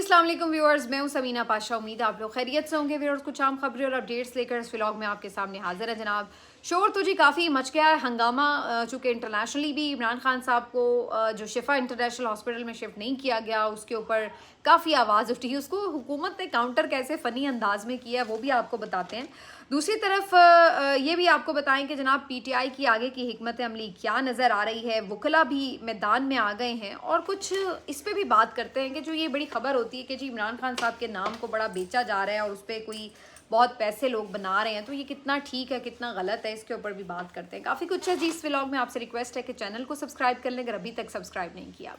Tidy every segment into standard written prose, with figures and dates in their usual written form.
अस्सलाम वालेकुम व्यूअर्स, मैं हूं समीना पाशा। उम्मीद है आप लोग खैरियत से होंगे। व्यूअर्स, कुछ आम खबरें और अपडेट्स लेकर इस व्लॉग में आपके सामने हाजिर है जनाब। शोर तो जी काफ़ी मच गया है, हंगामा। चूँकि इंटरनेशनली भी इमरान खान साहब को जो शिफा इंटरनेशनल हॉस्पिटल में शिफ्ट नहीं किया गया, उसके ऊपर काफ़ी आवाज़ उठी। उसको हुकूमत ने काउंटर कैसे फ़नी अंदाज में किया है वो भी आपको बताते हैं। दूसरी तरफ ये भी आपको बताएं कि जनाब पीटीआई की आगे की हिकमत अमली क्या नज़र आ रही है। वकला भी मैदान में आ गए हैं और कुछ इस पर भी बात करते हैं कि जो ये बड़ी खबर होती है कि जी इमरान खान साहब के नाम को बड़ा बेचा जा रहा है और उस पर कोई बहुत पैसे लोग बना रहे हैं, तो ये कितना ठीक है कितना गलत है, इसके ऊपर भी बात करते हैं। काफ़ी कुछ है जी इस व्लॉग में। आपसे रिक्वेस्ट है कि चैनल को सब्सक्राइब कर लें अगर अभी तक सब्सक्राइब नहीं किया।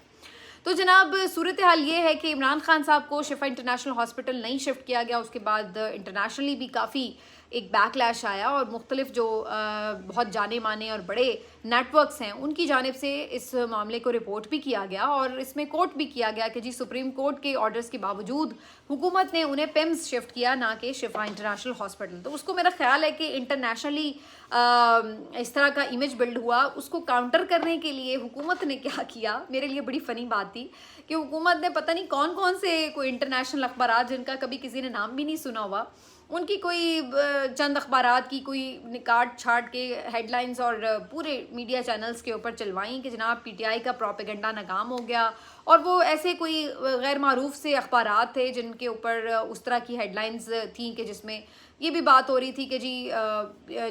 तो जनाब सूरत हाल ये है कि इमरान खान साहब को शिफा इंटरनेशनल हॉस्पिटल नहीं शिफ्ट किया गया। उसके बाद इंटरनेशनली भी काफ़ी एक बैकलैश आया और मुख्तलिफ जो बहुत जाने माने और बड़े नेटवर्क्स हैं उनकी जानिब से इस मामले को रिपोर्ट भी किया गया और इसमें कोर्ट भी किया गया कि जी सुप्रीम कोर्ट के ऑर्डर्स के बावजूद हुकूमत ने उन्हें पिम्स शिफ्ट किया, ना कि शिफा इंटरनेशनल हॉस्पिटल। तो उसको मेरा ख्याल है कि इंटरनेशनली इस तरह का इमेज बिल्ड हुआ, उसको काउंटर करने के लिए हुकूमत ने क्या किया। मेरे लिए बड़ी फ़नी बात थी कि हुकूमत ने पता नहीं कौन कौन से कोई इंटरनेशनल अखबार जिनका कभी किसी ने नाम भी नहीं सुना हुआ, उनकी कोई चंद अखबारात की कोई काट छाट के हेडलाइंस और पूरे मीडिया चैनल्स के ऊपर चलवाई कि जनाब पीटीआई का प्रोपेगेंडा नाकाम हो गया। और वो ऐसे कोई गैर मारूफ से अखबारात थे जिनके ऊपर उस तरह की हेडलाइंस थी कि जिसमें ये भी बात हो रही थी कि जी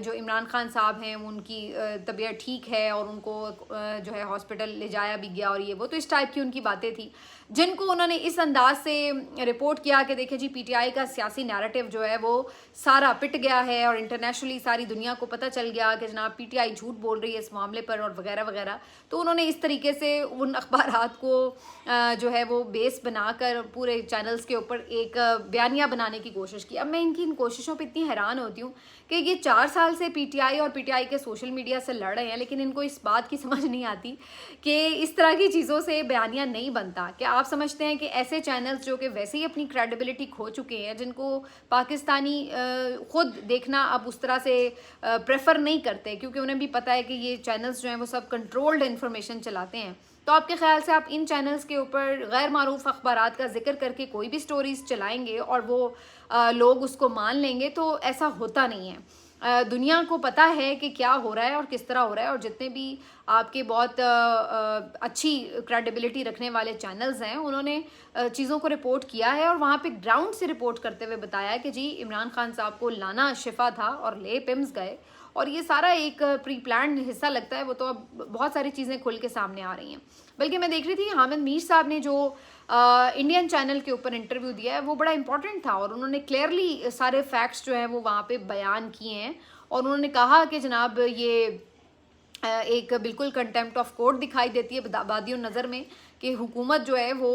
जो इमरान खान साहब हैं उनकी तबीयत ठीक है और उनको जो है हॉस्पिटल ले जाया भी गया और ये वो, तो इस टाइप की उनकी बातें थी जिनको उन्होंने इस अंदाज से रिपोर्ट किया कि देखिए जी पीटीआई का सियासी नैरेटिव जो है वो सारा पिट गया है और इंटरनेशनली सारी दुनिया को पता चल गया कि जनाब पीटीआई झूठ बोल रही है इस मामले पर और वगैरह वगैरह। तो उन्होंने इस तरीके से उन अखबारात को जो है वो बेस बनाकर पूरे चैनल्स के ऊपर एक बयानिया बनाने की कोशिश की। अब मैं इनकी इन कोशिशों पर इतनी हैरान होती हूँ कि ये 4 साल से पीटीआई और पीटीआई के सोशल मीडिया से लड़ रहे हैं, लेकिन इनको इस बात की समझ नहीं आती कि इस तरह की चीज़ों से बयानिया नहीं बनता। कि आप समझते हैं कि ऐसे चैनल्स जो कि वैसे ही अपनी क्रेडिबिलिटी खो चुके हैं, जिनको पाकिस्तानी खुद देखना अब उस तरह से प्रेफर नहीं करते क्योंकि उन्हें भी पता है कि ये चैनल्स जो हैं वो सब कंट्रोल्ड इन्फॉर्मेशन चलाते हैं, तो आपके ख्याल से आप इन चैनल्स के ऊपर गैर मारूफ अखबारात का जिक्र करके कोई भी स्टोरीज चलाएंगे और वो लोग उसको मान लेंगे? तो ऐसा होता नहीं है। दुनिया को पता है कि क्या हो रहा है और किस तरह हो रहा है, और जितने भी आपके बहुत अच्छी क्रेडिबिलिटी रखने वाले चैनल्स हैं उन्होंने चीज़ों को रिपोर्ट किया है और वहाँ पे ग्राउंड से रिपोर्ट करते हुए बताया है कि जी इमरान खान साहब को लाना शिफा था और ले पिम्स गए, और ये सारा एक प्री प्लान हिस्सा लगता है। वो तो अब बहुत सारी चीज़ें खुल के सामने आ रही हैं। बल्कि मैं देख रही थी हामिद मीर साहब ने जो इंडियन चैनल के ऊपर इंटरव्यू दिया है वो बड़ा इंपॉर्टेंट था और उन्होंने क्लियरली सारे फैक्ट्स जो हैं वो वहाँ पे बयान किए हैं और उन्होंने कहा कि जनाब ये एक बिल्कुल कंटेम्प्ट ऑफ कोर्ट दिखाई देती है बादियों नज़र में कि हुकूमत जो है वो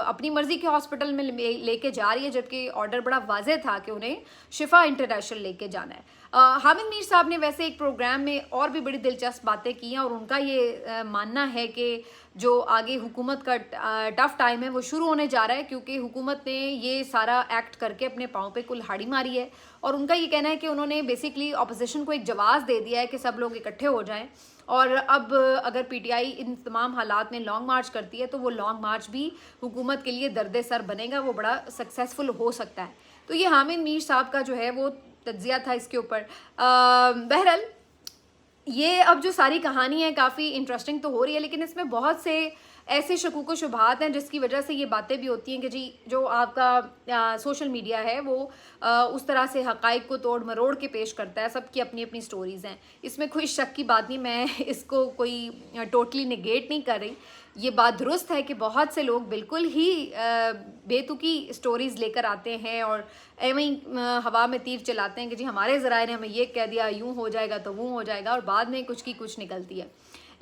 अपनी मर्ज़ी के हॉस्पिटल में लेके जा रही है, जबकि ऑर्डर बड़ा वाज़ेह था कि उन्हें शिफा इंटरनेशनल लेके जाना है। हामिद मीर साहब ने वैसे एक प्रोग्राम में और भी बड़ी दिलचस्प बातें की हैं और उनका ये मानना है कि जो आगे हुकूमत का टफ टाइम है वो शुरू होने जा रहा है क्योंकि हुकूमत ने ये सारा एक्ट करके अपने पाँव पे कुल्हाड़ी मारी है। और उनका ये कहना है कि उन्होंने बेसिकली अपोजिशन को एक जवाब दे दिया है कि सब लोग इकट्ठे हो जाएं, और अब अगर पीटीआई इन तमाम हालात में लॉन्ग मार्च करती है तो वो लॉन्ग मार्च भी हुकूमत के लिए दर्द सर बनेगा, वो बड़ा सक्सेसफुल हो सकता है। तो ये हामिद मीर साहब का जो है वो तज्जिया था इसके ऊपर। बहरहाल ये अब जो सारी कहानी है काफ़ी इंटरेस्टिंग तो हो रही है, लेकिन इसमें बहुत से ऐसे शकूक व शुबहात हैं जिसकी वजह से ये बातें भी होती हैं कि जी जो आपका सोशल मीडिया है वो उस तरह से हक़ाइक़ को तोड़ मरोड़ के पेश करता है। सबकी अपनी अपनी स्टोरीज़ हैं, इसमें कोई शक की बात नहीं। मैं इसको कोई टोटली नेगेट नहीं कर रही। ये बात दुरुस्त है कि बहुत से लोग बिल्कुल ही बेतुकी स्टोरीज़ लेकर आते हैं और एवं हवा में तीर चलाते हैं कि जी हमारे ज़राए ने हमें ये कह दिया, यूँ हो जाएगा तो वो हो जाएगा, और बाद में कुछ की कुछ निकलती है।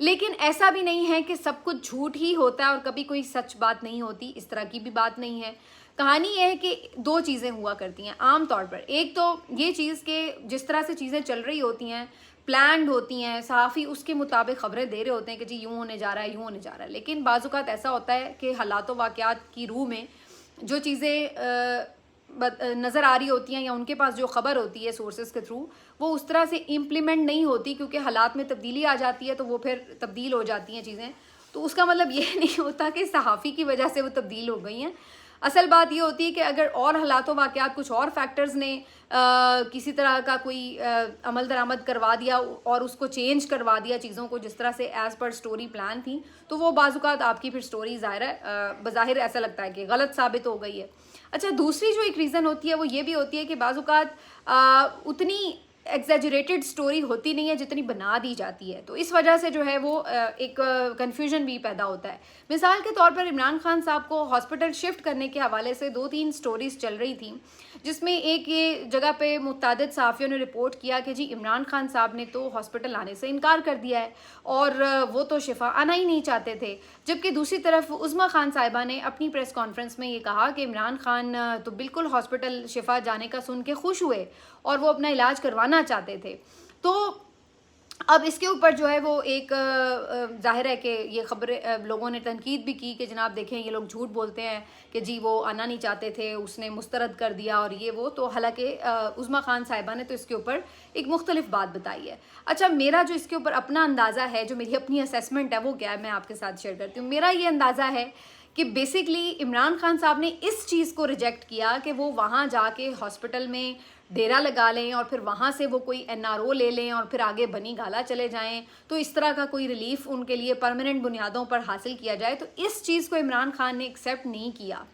लेकिन ऐसा भी नहीं है कि सब कुछ झूठ ही होता है और कभी कोई सच बात नहीं होती, इस तरह की भी बात नहीं है। कहानी यह है कि 2 चीज़ें हुआ करती हैं आम तौर पर। एक तो ये चीज़ के जिस तरह से चीज़ें चल रही होती हैं प्लान्ड होती हैं, सहाफ़ी उसके मुताबिक ख़बरें दे रहे होते हैं कि जी यूँ होने जा रहा है यूँ होने जा रहा है, लेकिन बाज़ औक़ात ऐसा होता है कि हालात व वाक़यात की रूह में जो चीज़ें नज़र आ रही होती हैं या उनके पास जो ख़बर होती है सोर्सेज के थ्रू, वो उस तरह से इम्प्लीमेंट नहीं होती क्योंकि हालात में तब्दीली आ जाती है, तो वो फिर तब्दील हो जाती हैं चीज़ें। तो उसका मतलब ये नहीं होता कि सहाफ़ी की वजह से वो तब्दील हो गई हैं। असल बात ये होती है कि अगर और हालातों वाक़यात कुछ और फैक्टर्स ने किसी तरह का कोई अमल दरामद करवा दिया और उसको चेंज करवा दिया चीज़ों को जिस तरह से एज़ पर स्टोरी प्लान थी, तो वो बाज़ुकात आपकी फिर स्टोरी ज़ाहिर है बज़ाहिर ऐसा लगता है कि गलत साबित हो गई है। अच्छा, दूसरी जो एक रीज़न होती है वो ये भी होती है कि बाज़ुकात उतनी एग्जैजरेटेड स्टोरी होती नहीं है जितनी बना दी जाती है, तो इस वजह से जो है वो एक कन्फ्यूजन भी पैदा होता है। मिसाल के तौर पर इमरान खान साहब को हॉस्पिटल शिफ्ट करने के हवाले से 2-3 स्टोरीज चल रही थी, जिसमें एक ये जगह पे मुतअद्दिद सहाफ़ियों ने रिपोर्ट किया कि जी इमरान खान साहब ने तो हॉस्पिटल आने से इनकार कर दिया है और वो तो शिफा आना ही नहीं चाहते थे। जबकि दूसरी तरफ उज़्मा खान साहिबा ने अपनी प्रेस कॉन्फ्रेंस में ये कहा कि इमरान खान तो बिल्कुल हॉस्पिटल शिफा जाने का सुन के खुश हुए और वो अपना इलाज करवाना चाहते थे। तो अब इसके ऊपर जो है वो एक जाहिर है कि ये खबरें लोगों ने तनकीद भी की कि जनाब देखें ये लोग झूठ बोलते हैं कि जी वो आना नहीं चाहते थे, उसने मुस्तरद कर दिया और ये वो। तो हालांकि उज़्मा खान साहिबा ने तो इसके ऊपर एक मुख्तलिफ बात बताई है। अच्छा, मेरा जो इसके ऊपर अपना अंदाज़ा है, जो मेरी अपनी असेसमेंट है वो क्या है, मैं आपके साथ शेयर करती हूँ। मेरा ये अंदाज़ा है कि बेसिकली इमरान खान साहब ने इस चीज़ को रिजेक्ट किया कि वो वहाँ जाके हॉस्पिटल में डेरा लगा लें और फिर वहाँ से वो कोई एनआरओ ले लें और फिर आगे बनी गाला चले जाएं, तो इस तरह का कोई रिलीफ उनके लिए परमानेंट बुनियादों पर हासिल किया जाए। तो इस चीज़ को इमरान खान ने एक्सेप्ट नहीं किया।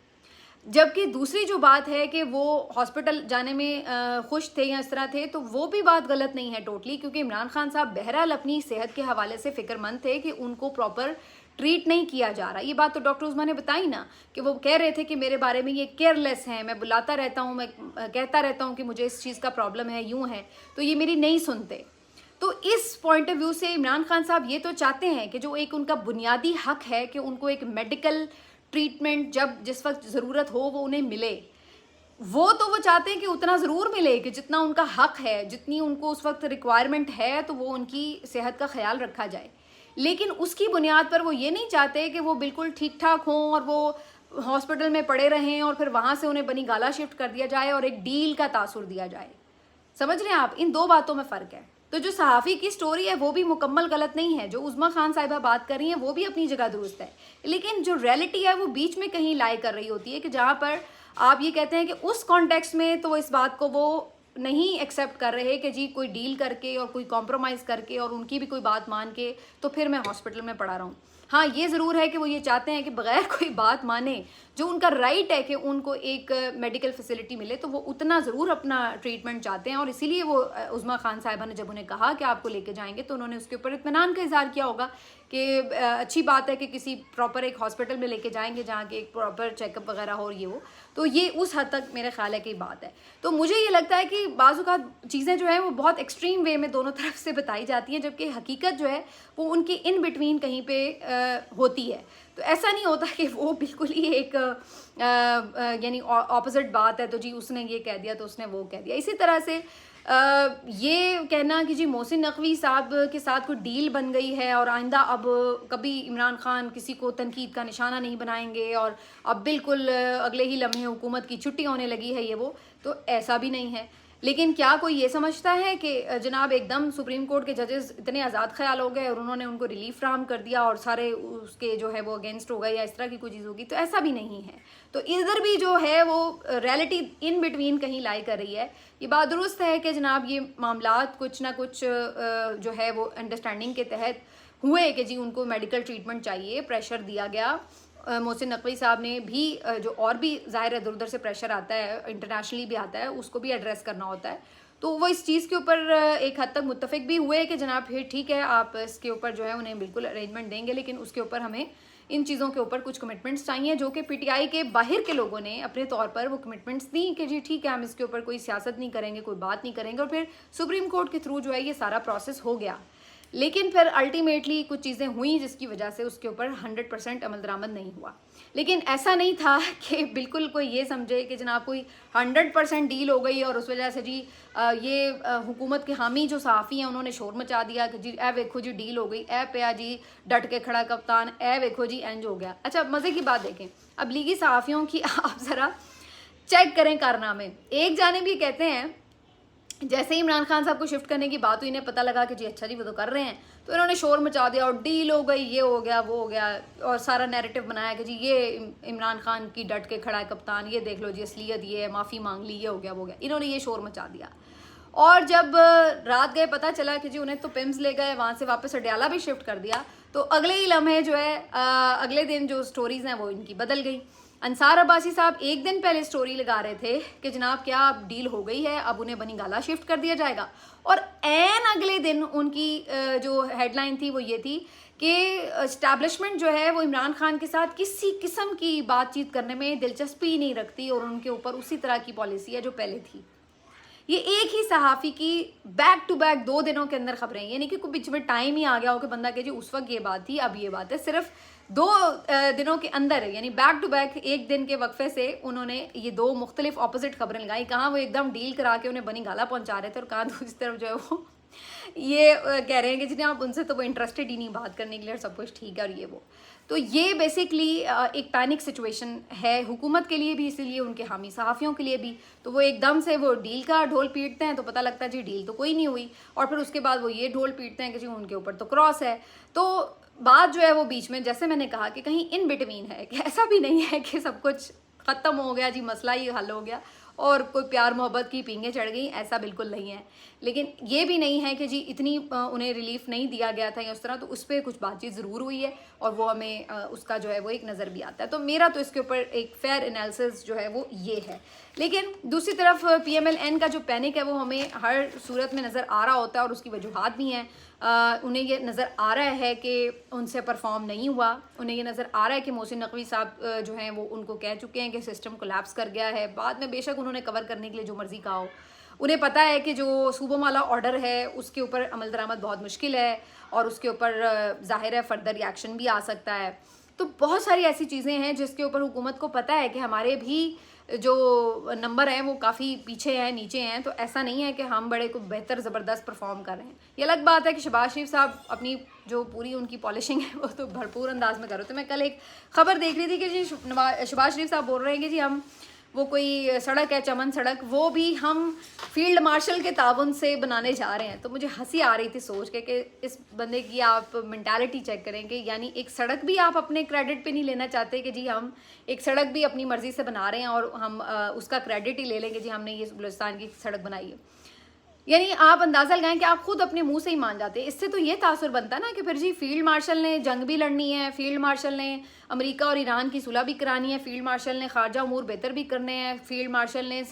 जबकि दूसरी जो बात है कि वो हॉस्पिटल जाने में खुश थे या इस तरह थे, तो वो भी बात गलत नहीं है टोटली, क्योंकि इमरान खान साहब बहरहाल अपनी सेहत के हवाले से फ़िक्रमंद थे कि उनको प्रॉपर ट्रीट नहीं किया जा रहा। ये बात तो डॉक्टर उस्मा ने बताई ना कि वो कह रहे थे कि मेरे बारे में ये केयरलेस हैं, मैं बुलाता रहता हूँ, मैं कहता रहता हूँ कि मुझे इस चीज़ का प्रॉब्लम है, यूँ है, तो ये मेरी नहीं सुनते। तो इस पॉइंट ऑफ व्यू से इमरान खान साहब ये तो चाहते हैं कि जो एक उनका बुनियादी हक है कि उनको एक मेडिकल ट्रीटमेंट जब जिस वक्त ज़रूरत हो वो उन्हें मिले, वो तो वो चाहते हैं कि उतना ज़रूर मिले कि जितना उनका हक है, जितनी उनको उस वक्त रिक्वायरमेंट है, तो वो उनकी सेहत का ख्याल रखा जाए। लेकिन उसकी बुनियाद पर वो ये नहीं चाहते कि वो बिल्कुल ठीक ठाक हों और वो हॉस्पिटल में पड़े रहें और फिर वहाँ से उन्हें बनी गाला शिफ्ट कर दिया जाए और एक डील का तासुर दिया जाए। समझ रहे हैं आप, इन दो बातों में फ़र्क है। तो जो सहाफ़ी की स्टोरी है वो भी मुकम्मल गलत नहीं है, जो उज़्मा खान साहिबा बात कर रही हैं वो भी अपनी जगह दुरुस्त है, लेकिन जो रियलिटी है वो बीच में कहीं लाई कर रही होती है कि जहाँ पर आप ये कहते हैं कि उस कॉन्टेक्स्ट में तो इस बात को वो नहीं एक्सेप्ट कर रहे कि जी कोई डील करके और कोई कॉम्प्रोमाइज़ करके और उनकी भी कोई बात मान के तो फिर मैं हॉस्पिटल में पड़ा रहा हूँ। हाँ, ये ज़रूर है कि वो ये चाहते हैं कि बगैर कोई बात माने, जो उनका राइट है कि उनको एक मेडिकल फैसिलिटी मिले, तो वो उतना ज़रूर अपना ट्रीटमेंट चाहते हैं। और इसीलिए वो उज़्मा खान साहिबा ने जब उन्हें कहा कि आपको लेके जाएंगे, तो उन्होंने उसके ऊपर इत्मीनान का इज़हार किया होगा कि अच्छी बात है कि किसी प्रॉपर एक हॉस्पिटल में लेके जाएंगे जहाँ के एक प्रॉपर चेकअप वगैरह हो, ये हो। तो ये उस हद तक मेरे ख्याल है कि बात है। तो मुझे ये लगता है कि बाज़ औक़ात चीज़ें जो हैं वो बहुत एक्सट्रीम वे में दोनों तरफ से बताई जाती हैं, जबकि हकीकत जो है वो उनकी इन बिटवीन कहीं पे होती है। तो ऐसा नहीं होता कि वो बिल्कुल ही एक यानी ऑपोजिट बात है, तो जी उसने ये कह दिया तो उसने वो कह दिया। इसी तरह से ये कहना कि जी मोहसिन नकवी साहब के साथ कोई डील बन गई है और आइंदा अब कभी इमरान खान किसी को तनकीद का निशाना नहीं बनाएंगे और अब बिल्कुल अगले ही लम्हे हुकूमत की छुट्टी होने लगी है, ये वो, तो ऐसा भी नहीं है। लेकिन क्या कोई ये समझता है कि जनाब एकदम सुप्रीम कोर्ट के जजेस इतने आज़ाद ख्याल हो गए और उन्होंने उनको रिलीफ फ्राहम कर दिया और सारे उसके जो है वो अगेंस्ट हो गए या इस तरह की कोई चीज़ होगी? तो ऐसा भी नहीं है। तो इधर भी जो है वो रियलिटी इन बिटवीन कहीं लाई कर रही है। ये बात दुरुस्त है कि जनाब ये मामलात कुछ ना कुछ जो है वो अंडरस्टैंडिंग के तहत हुए कि जी उनको मेडिकल ट्रीटमेंट चाहिए, प्रेशर दिया गया। मोहसिन नकवी साहब ने भी जो और भी ज़ाहिर है इधर उधर से प्रेशर आता है, इंटरनेशनली भी आता है, उसको भी एड्रेस करना होता है। तो वो इस चीज़ के ऊपर एक हद तक मुत्तफिक भी हुए कि जनाब फिर ठीक है, आप इसके ऊपर जो है उन्हें बिल्कुल अरेंजमेंट देंगे, लेकिन उसके ऊपर हमें इन चीज़ों के ऊपर कुछ कमिटमेंट्स चाहिए, जो कि पीटीआई के बाहर के लोगों ने अपने तौर पर वो कमिटमेंट्स दी कि जी ठीक है, हम इसके ऊपर कोई सियासत नहीं करेंगे, कोई बात नहीं करेंगे, और फिर सुप्रीम कोर्ट के थ्रू जो है ये सारा प्रोसेस हो गया। लेकिन फिर अल्टीमेटली कुछ चीज़ें हुई जिसकी वजह से उसके ऊपर 100% अमल दरामद नहीं हुआ। लेकिन ऐसा नहीं था कि बिल्कुल कोई ये समझे कि जनाब कोई 100% डील हो गई और उस वजह से जी ये हुकूमत के हामी जो सहाफ़ी हैं उन्होंने शोर मचा दिया कि जी ए वेखो जी डील हो गई, ए पे जी डट के खड़ा कप्तान, ए वेखो जी एंज हो गया। अच्छा, मज़े की बात देखें, अब लीगी सहाफ़ियों की आप ज़रा चेक करें कारनामे। एक जानिब ये कहते हैं जैसे ही इमरान खान साहब को शिफ्ट करने की बात हुई, इन्हें पता लगा कि जी अच्छा जी वो तो कर रहे हैं, तो इन्होंने शोर मचा दिया और डील हो गई, ये हो गया वो हो गया, और सारा नैरेटिव बनाया कि जी ये इमरान खान की डट के खड़ा है कप्तान, ये देख लो जी असलियत ये है, माफ़ी मांग ली, ये हो गया वो हो गया। इन्होंने ये शोर मचा दिया। और जब रात गए पता चला कि जी उन्हें तो पिम्स ले गए, वहाँ से वापस अडयाला भी शिफ्ट कर दिया, तो अगले ही लम्हे जो है अगले दिन जो स्टोरीज हैं वो इनकी बदल गई। अंसार अब्बासी साहब एक दिन पहले स्टोरी लगा रहे थे कि जनाब क्या अब डील हो गई है, अब उन्हें बनीगाला शिफ्ट कर दिया जाएगा, और एन अगले दिन उनकी जो हेडलाइन थी वो ये थी कि एस्टैब्लिशमेंट जो है वो इमरान खान के साथ किसी किस्म की बातचीत करने में दिलचस्पी नहीं रखती और उनके ऊपर उसी तरह की पॉलिसी है जो पहले थी। ये एक ही सहाफ़ी की बैक टू बैक 2 दिनों के अंदर खबरें, यानी कि कोई बीच में टाइम ही आ गया हो कि बंदा कहे जी उस वक्त ये बात थी अब ये बात है, सिर्फ 2 दिनों के अंदर यानी बैक टू बैक एक दिन के वक्फे से उन्होंने ये 2 मुख्तलिफ ऑपोजिट खबरें लगाई। कहाँ वो एकदम डील करा के उन्हें बनीगाला पहुंचा रहे थे और कहाँ दूसरी तरफ जो है वो ये कह रहे हैं कि जिन्हें आप उनसे तो वो इंटरेस्टेड ही नहीं बात करने के लिए, सब कुछ ठीक है और ये वो। तो ये बेसिकली एक पैनिक सिचुएशन है हुकूमत के लिए भी, इसीलिए उनके हामी सहाफ़ियों के लिए भी। तो वो एकदम से वो डील का ढोल पीटते हैं तो पता लगता है जी डील तो कोई नहीं हुई, और फिर उसके बाद वो ये ढोल पीटते हैं कि जी उनके ऊपर तो क्रॉस है। तो बात जो है वो बीच में, जैसे मैंने कहा कि कहीं इन बिटवीन है, कि ऐसा भी नहीं है कि सब कुछ ख़त्म हो गया जी, मसला ही हल हो गया और कोई प्यार मोहब्बत की पींगे चढ़ गई, ऐसा बिल्कुल नहीं है। लेकिन ये भी नहीं है कि जी इतनी उन्हें रिलीफ नहीं दिया गया था या उस तरह, तो उस पर कुछ बातचीत ज़रूर हुई है और वो हमें उसका जो है वो एक नज़र भी आता है। तो मेरा तो इसके ऊपर एक फेयर एनालिसिस जो है वो ये है। लेकिन दूसरी तरफ PMLN का जो पैनिक है वो हमें हर सूरत में नज़र आ रहा होता है और उसकी वजूहात भी हैं। उन्हें ये नज़र आ रहा है कि उनसे परफॉर्म नहीं हुआ, उन्हें ये नज़र आ रहा है कि मोहसिन नकवी साहब जो हैं वो उनको कह चुके हैं कि सिस्टम कोलैप्स कर गया है। बाद में बेशक उन्होंने कवर करने के लिए जो मर्ज़ी कहा हो, उन्हें पता है कि जो सूबों वाला ऑर्डर है उसके ऊपर अमल दरामद बहुत मुश्किल है और उसके ऊपर ज़ाहिर है फर्दर रिएक्शन भी आ सकता है। तो बहुत सारी ऐसी चीज़ें हैं जिसके ऊपर हुकूमत को पता है कि हमारे भी जो नंबर हैं वो काफ़ी पीछे हैं, नीचे हैं, तो ऐसा नहीं है कि हम बड़े को बेहतर ज़बरदस्त परफॉर्म कर रहे हैं। ये अलग बात है कि शहबाज शरीफ साहब अपनी जो पूरी उनकी पॉलिशिंग है वो तो भरपूर अंदाज में कर रहे थे। मैं कल एक खबर देख रही थी कि जी शहबाज शरीफ साहब बोल रहे हैं कि जी हम वो कोई सड़क है चमन सड़क, वो भी हम फील्ड मार्शल के ताउन से बनाने जा रहे हैं। तो मुझे हंसी आ रही थी सोच के कि इस बंदे की आप मेंटालिटी चेक करेंगे, यानी एक सड़क भी आप अपने क्रेडिट पे नहीं लेना चाहते कि जी हम एक सड़क भी अपनी मर्जी से बना रहे हैं और हम उसका क्रेडिट ही ले लेंगे जी हमने ये बलूचिस्तान की सड़क बनाई है। यानी आप अंदाज़ा लगाएं कि आप खुद अपने मुंह से ही मान जाते हैं। इससे तो ये तासुर बनता है ना कि फिर जी फील्ड मार्शल ने जंग भी लड़नी है, फील्ड मार्शल ने अमेरिका और ईरान की सुलह भी करानी है, फील्ड मार्शल ने खारजा उमूर बेहतर भी करने हैं, फील्ड मार्शल ने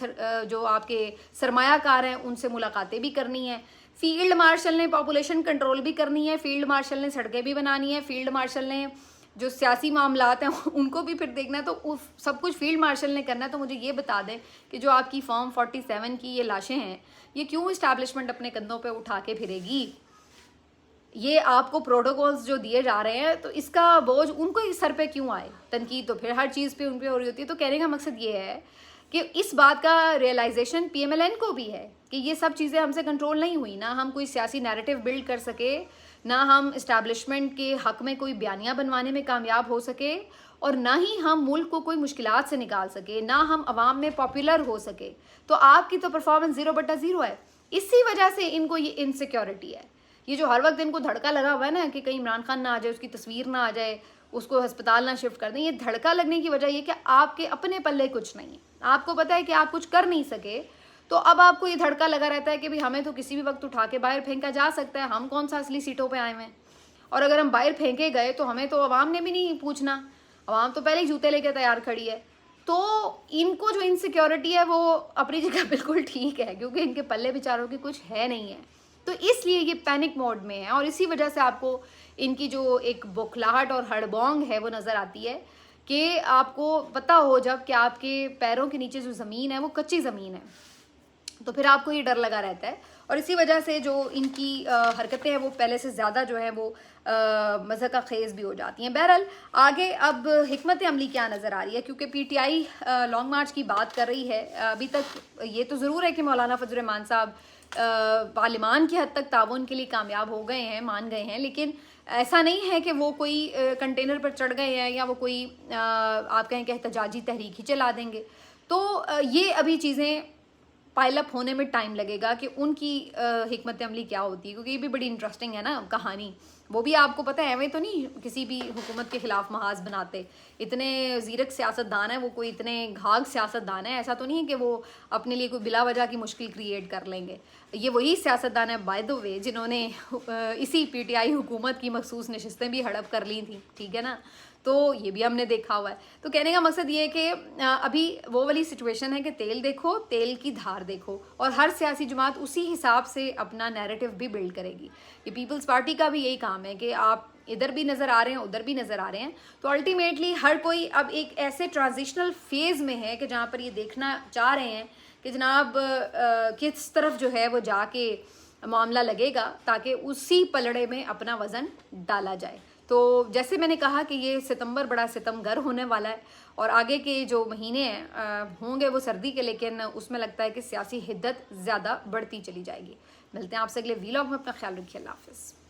जो आपके सरमायाकार हैं उनसे मुलाकातें भी करनी है, फील्ड मार्शल ने पॉपुलेशन कंट्रोल भी करनी है, फील्ड मार्शल ने सड़कें भी बनानी है, फील्ड मार्शल ने जो सियासी मामलात हैं उनको भी फिर देखना है। तो सब कुछ फील्ड मार्शल ने करना है। तो मुझे ये बता दें कि जो आपकी फॉर्म 47 की ये लाशें हैं, ये क्यों इस्टेब्लिशमेंट अपने कंधों पे उठा के फिरेगी? ये आपको प्रोटोकॉल्स जो दिए जा रहे हैं तो इसका बोझ उनको ही सर पे क्यों आए? तनकीद तो फिर हर चीज़ पे उन पे हो रही होती है। तो कहने का मकसद ये है कि इस बात का रियलाइजेशन PMLN को भी है कि ये सब चीज़ें हमसे कंट्रोल नहीं हुई, ना हम कोई सियासी नैरेटिव बिल्ड कर सके, ना हम इस्टेब्लिशमेंट के हक़ में कोई बयानियाँ बनवाने में कामयाब हो सके, और ना ही हम मुल्क को कोई मुश्किलात से निकाल सके, ना हम अवाम में पॉपुलर हो सके। तो आपकी तो परफॉर्मेंस 0/0 है। इसी वजह से इनको ये इनसिक्योरिटी है। ये जो हर वक्त इनको धड़का लगा हुआ है ना कि कहीं इमरान खान ना आ जाए, उसकी तस्वीर ना आ जाए, उसको अस्पताल ना शिफ्ट कर दें, ये धड़का लगने की वजह ये कि आपके अपने पल्ले कुछ नहीं है। आपको पता है कि आप कुछ कर नहीं सके, तो अब आपको ये धड़का लगा रहता है कि भाई हमें तो किसी भी वक्त उठा के बाहर फेंका जा सकता है, हम कौन सा असली सीटों पे आए हुए हैं, और अगर हम बाहर फेंके गए तो हमें तो अवाम ने भी नहीं पूछना, अवाम तो पहले ही जूते लेके तैयार खड़ी है। तो इनको जो इनसिक्योरिटी है वो अपनी जगह बिल्कुल ठीक है, क्योंकि इनके पल्ले बेचारों की कुछ है नहीं है। तो इसलिए ये पैनिक मोड में है और इसी वजह से आपको इनकी जो एक बौखलाहट और हड़बौंग है वो नज़र आती है कि आपको पता हो जब कि आपके पैरों के नीचे जो ज़मीन है वो कच्ची ज़मीन है, तो फिर आपको ये डर लगा रहता है। और इसी वजह से जो इनकी हरकतें हैं वो पहले से ज़्यादा जो है वो मज़ा का खेज़ भी हो जाती हैं। बहरहाल आगे अब हिकमत अमली क्या नज़र आ रही है, क्योंकि PTI लॉन्ग मार्च की बात कर रही है। अभी तक ये तो ज़रूर है कि मौलाना फजल रहमान साहब पार्लिमान की हद तक ताउन के लिए कामयाब हो गए हैं, मान गए हैं, लेकिन ऐसा नहीं है कि वो कोई कंटेनर पर चढ़ गए हैं या वो कोई आप कहें कि एहतजाजी तहरीक ही चला देंगे। तो ये अभी चीज़ें पाइल अप होने में टाइम लगेगा कि उनकी हिकमत अमली क्या होती है, क्योंकि ये भी बड़ी इंटरेस्टिंग है ना कहानी। वो भी आपको पता है एवं तो नहीं किसी भी हुकूमत के खिलाफ महाज बनाते, इतने जीरक सियासतदान है वो, कोई इतने घाघ सियासतदान है, ऐसा तो नहीं है कि वो अपने लिए कोई बिला वजह की मुश्किल क्रिएट कर लेंगे। ये वही सियासतदान है बाय द वे जिन्होंने इसी पीटीआई हुकूमत की मखसूस नशिस्तें भी हड़प कर ली थी, ठीक है ना। तो ये भी हमने देखा हुआ है। तो कहने का मकसद ये है कि अभी वो वाली सिचुएशन है कि तेल देखो, तेल की धार देखो, और हर सियासी जमात उसी हिसाब से अपना नैरेटिव भी बिल्ड करेगी। ये पीपल्स पार्टी का भी यही काम है कि आप इधर भी नज़र आ रहे हैं, उधर भी नज़र आ रहे हैं। तो अल्टीमेटली हर कोई अब एक ऐसे ट्रांजिशनल फेज़ में है कि जहाँ पर ये देखना चाह रहे हैं कि जनाब किस तरफ जो है वो जाके मामला लगेगा, ताकि उसी पलड़े में अपना वज़न डाला जाए। तो जैसे मैंने कहा कि ये सितंबर बड़ा सितमगर होने वाला है, और आगे के जो महीने हैं होंगे वो सर्दी के, लेकिन उसमें लगता है कि सियासी हिद्दत ज़्यादा बढ़ती चली जाएगी। मिलते हैं आपसे अगले वीलॉग में, अपना ख्याल रखिए, अल्लाह हाफ़िज़।